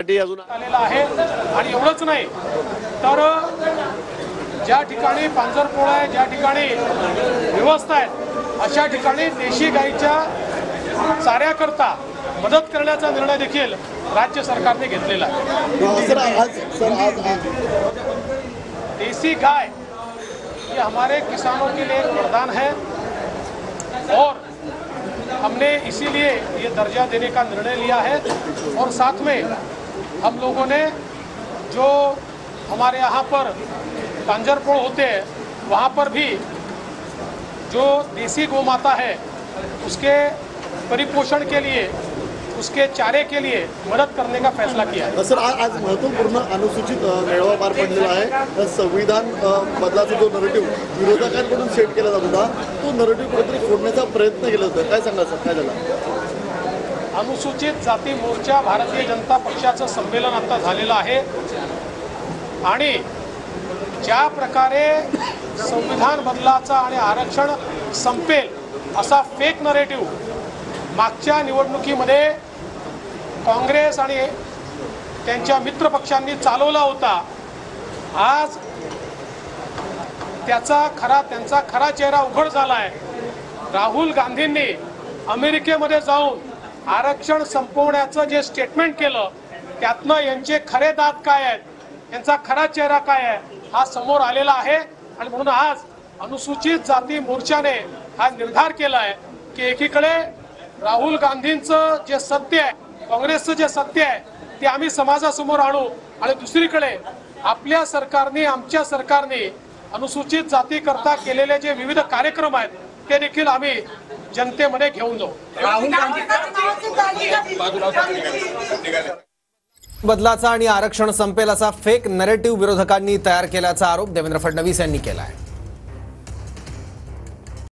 करण्यासाठी अजून आलेला आहे। आणि एवढंच नाही तर ज्या ठिकाणी पांजरपोळ आहे, ज्या ठिकाणी व्यवस्था आहे, अशा ठिकाणी देशी गाईच्या चाऱ्याकरता मदत करण्याचा निर्णय देखील राज्य सरकारने घेतलेला आहे। देसी गाय ये हमारे किसानों के लिए एक वरदान है और हमने इसीलिए ये दर्जा देने का निर्णय लिया है। और साथ में हम लोगों ने जो हमारे यहाँ पर पांजरपोळ होते हैं वहाँ पर भी जो देसी गौ माता है उसके परिपोषण के लिए, उसके चारे के लिए मदद करने का फैसला किया है। सर आज महत्वपूर्ण अनुसूचित मेळावा पार पडलेला आहे। संविधान बदलाचा जो नरेटिव्ह विरोधकांकडून सेट केला जात होता तो नरेटिव्ह कुठेतरी फोडण्याचा प्रयत्न केला होता, काय सांगा सर, काय झालं? अनुसूचित जाती मोर्चा भारतीय जनता पक्षाचं संमेलन आता झालेलं आहे आणि ज्या प्रकारे संविधान बदलाचा आणि आरक्षण संपेल असा फेक नरेटिव्ह मागच्या निवडणुकीमध्ये काँग्रेस आणि त्यांच्या मित्र पक्षांनी चालवला होता, आज त्यांचा खरा चेहरा उघड झाला आहे। राहुल गांधींनी अमेरिकेमध्ये जाऊन आरक्षण संपवण्याचं जे स्टेटमेंट केलं त्यातनं यांचे खरे दात काय आहेत, यांचा खरा चेहरा काय आहे हा समोर आलेला आहे। आणि म्हणून आज अनुसूचित जाती मोर्चाने हा निर्धार केला आहे की एकीकडे राहुल गांधींचं जे सत्य आहे, काँग्रेसचं जे सत्य आहे ते आम्ही समाजासमोर आणू आणि दुसरीकडे आपल्या सरकारने, आमच्या सरकारने अनुसूचित जाती करता केलेले जे विविध कार्यक्रम आहेत ते देखील आम्ही जनतेमध्ये घेऊन जाऊ। बदलाचा आणि आरक्षण संपेल असा फेक नरेटिव्ह विरोधकांनी तयार केल्याचा आरोप देवेंद्र फडणवीस यांनी केला आहे।